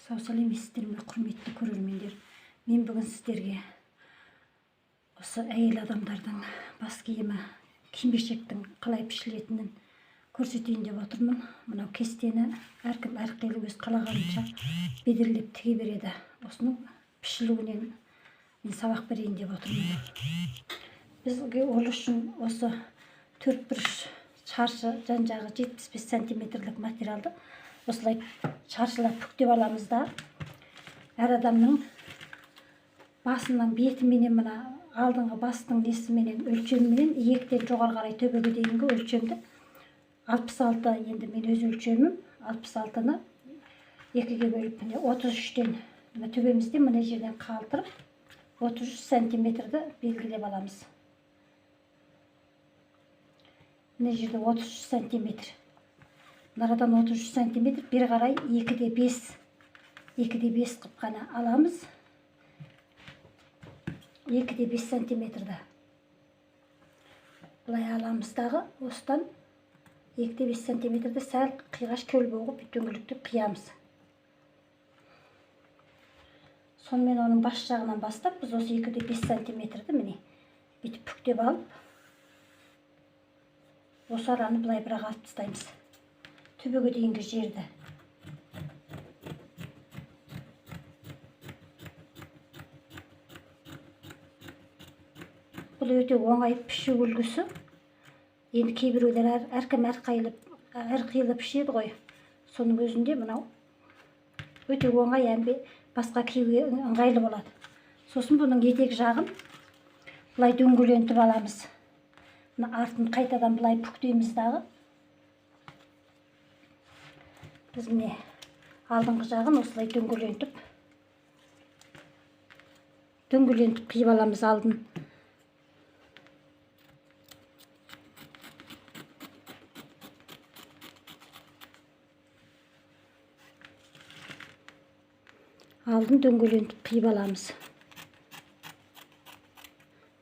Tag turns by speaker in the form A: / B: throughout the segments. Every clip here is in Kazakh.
A: Сау сәлеметсіздер ме, құрметті көрермендер. Мен бүгін сіздерге осы әйел адамдардың бас киімі, кимешектің қалай пішілетінін көрсетейін деп отырмын. Мынау кестені әркім әрқилы өз қалағанынша бедерлеп тіге береді. Осының пішілуінен мен сабақ берейін деп отырмын. Бізге ол үшін осы 4x шаршы жан-жағы 75 сантиметрлік материалды осылай шаршылап бүктеп аламыз да, әр адамның басының бетіменен, мына алдыңғы бастың несіменен, өлшеміменен иектен жоғары қарай төбеге дейінгі өлшемді 66, енді мен өз өлшемім 66-ны 2-ге бөліп, міне 33-тен, мына төбемізде мына жерден қалтырып 33 сантиметрді белгілеп аламыз. Мына жерде 33 сантиметр. Нарадан 33 сантиметр, бір қарай 2-де 5 қып қана аламыз. 2-де 5 сантиметрді бұлай аламыздағы, осыдан 2-де 5 сантиметрді сәл қиғаш көл боғып дөңгелектеп қиямыз. Сонымен оның бас жағынан бастап, біз осы 2-де 5 сантиметрді міне бүйтіп бүктеп алып, осы араны бұлай бірақ алып тастаймыз. Төбеге дейінгі жерді. Бұл өте оңай пішу үлгісі. Енді кейбіреулер әркім әрқилы пішеді ғой. Соның өзінде мынау өте оңай, әмбе басқа киюге ыңғайлы болады. Сосын бұның етек жағын бұлай дөңгелентіп аламыз. Артын қайтадан бұлай бүктейміз дағы. Біз міне алдыңғы жағын осылай дөңгелентіп қиып аламыз алдын. Алдын дөңгелентіп қиып аламыз.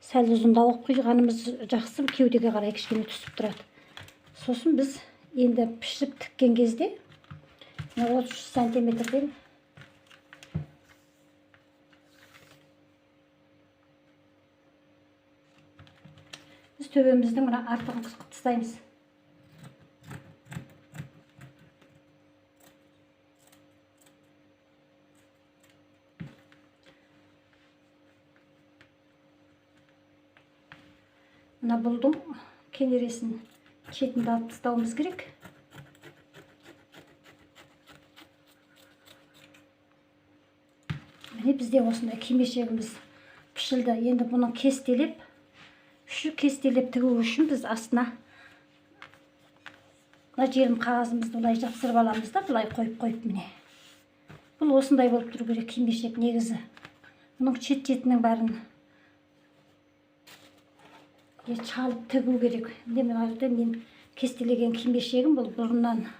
A: Сәл ұзындау қиғанымыз жақсы, кеудеге қарай кішкене түсіп тұрады. Сосын біз енді пішіп тіккен кезде 33 сантиметрден біз төбеміздің мына артығын қысқып тастаймыз. Мына бұлдың кенересін шетінде алып тастауымыз керек. Бізде осындай кимешегіміз пішілді. Енді бұның кестелеп тігу үшін біз астына мына желім қағазымызды бұлай жапсырып аламыз да, бұлай қойып міне. Бұл осындай болып тұру керек кимешек негізі. Бұның шет-шетінің бәрін шалып тігу керек. Мен кестелеген кимешегім бұл бұрыннан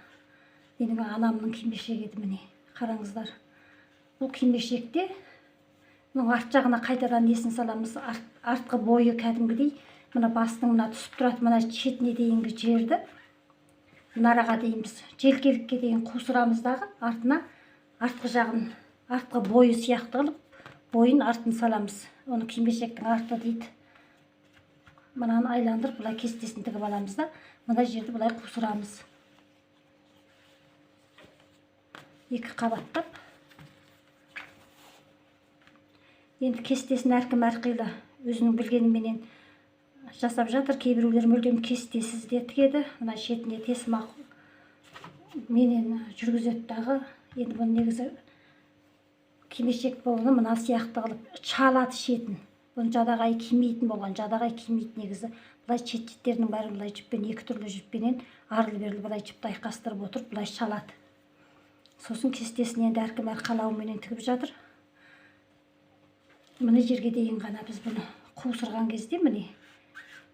A: менің анамның кимешегі еді, міне. Қараңыздар. Бұл кимешекте мұның арт жағына қайтадан несін саламыз. Артқы бойы кәдімгідей мына бастың мына түсіп тұрады, мына шетіне дейінгі жерді нараға дейміз. Желкелікке дейін қусырамыздағы, артына артқы жағын, артқы бойы сияқты қылып, бойын артын саламыз. Оны кимешектің арты дейді. Мынаны айландырып, бұлай кестесін тігіп аламыз да, мына жерді бұлай қусырамыз. 2 қабаттап. Енді кестесін әркім әрқилы өзінің білгеніменен жасап жатыр. Кейбіреулер мүлдем кестесіз де тігеді. Мына шетіне тесмақ менен жүргізеді дағы. Енді бұл негізі кимешек болғаны мына сияқты қылып шалады шетін. Бұны жадағай кимейтін болған, жадағай кимейді негізі. Бұлай шет-шеттерінің бәрі бұлай жіппен, 2 түрлі жіппенен арлы-берлі бұлай жіпті айқастырып отырып, бұлай шалады. Сосын кестесін енді әркім әр қалауыменен тігіп жатыр. Мына жерге дейін ғана біз бұны қусырған кезде, міне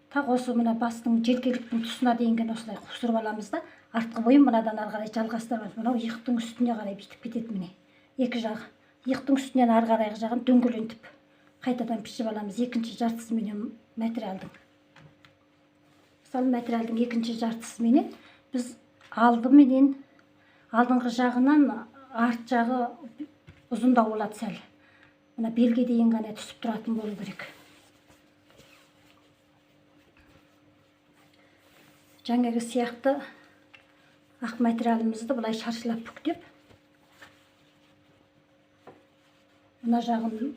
A: тақ осы мына бастың желкеліктің тұсына дейінгі осылай қусырып аламыз да, артқы бойын мынадан ары қарай жалғастырамыз. Мынау иықтың үстіне қарай бүйтіп кетеді, міне. 2 жағы. Иықтың үстінен ары қарайғы жағын дөңгелентіп қайтадан пішіп аламыз. 2-ші жартысыменен материалдың. Мысалы материалдың 2-ші жартысыменен біз алдыңғы жағынан арт жағы ұзындау болады сәл. Мына белге дейін ғана түсіп тұратын болу керек. Жаңағы сияқты ақ материалымызды бұлай шаршылап бүктеп, мына жағын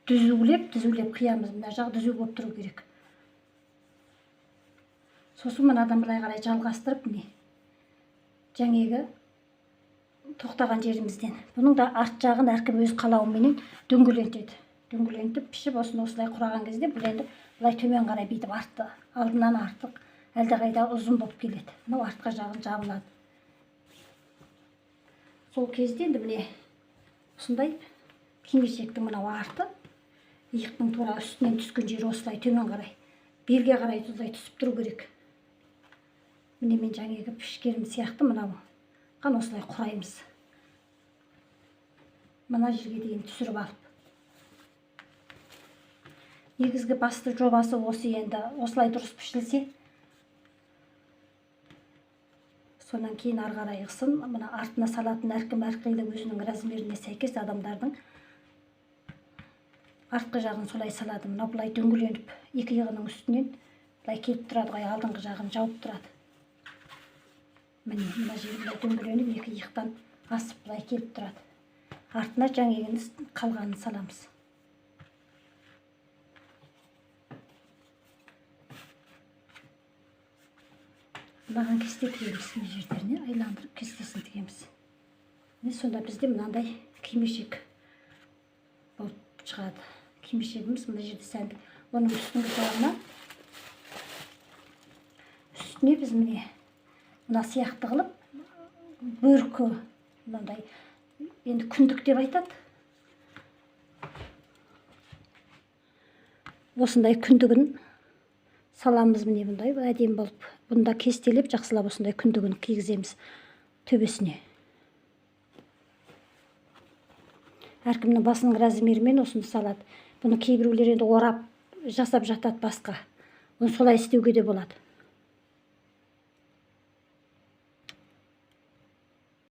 A: дүзулеп қиямыз. Мына жағы дүзу болып тұру керек. Сосын мынадан былай қарай жалғастырып, міне жаңағы тоқтаған жерімізден. Бұның да арт жағын әркім өз қалауыменен дөңгелентеді. Дөңгелентіп пішіп, осылай құраған кезде бұл енді былай төмен қарай бүйтіп артты, алдынан артық, әлдеқайда ұзын болып келеді. Мынау артқа жағын жабылады. Сол кезде енді міне осындай кимешектің мынау арты, иықтың тура үстінен түскен жері осылай төмен қарай, белге қарай осылай түсіп тұру керек. Міне мен жаңағы пішкенім сияқты мынау қан осылай құраймыз. Мына жерге дейін түсіріп алып. Негізгі басты жобасы осы, енді осылай дұрыс пішілсе, сонан кейін ары қарай қысын, мына артына салатын әркім әрқилы өзінің размеріне сәйкес адамдардың артқы жағын солай салады. Мына бұлай дөңгеленіп, екі иығының үстінен бұлай келіп тұрады ғой, алдыңғы жағын жауып тұрады. Міне мына жері бұлай дөңгеленіп, екі иықтан асып бұлай келіп тұрады. Артына жаңегіні қалғанын саламыз. Мынаған кесте тігеміз, мына жердеріне айландырып кестесін тігеміз. Сонда бізде мынандай кимешек болып шығады. Кимешегіміз мына жерде сәнді. Оның үстіңгі жағына үстіне біз мына сияқты қылып бөркі, мынандай енді күндік деп айтады. Осындай күндігін саламыз, міне бұндай әдемі болып. Бұнда кестелеп жақсылап осындай күндігін кигіземіз төбесіне. Әркімнің басының размерімен осыны салады. Бұны кейбіреулер енді орап жасап жатады басқа. Оны солай істеуге де болады.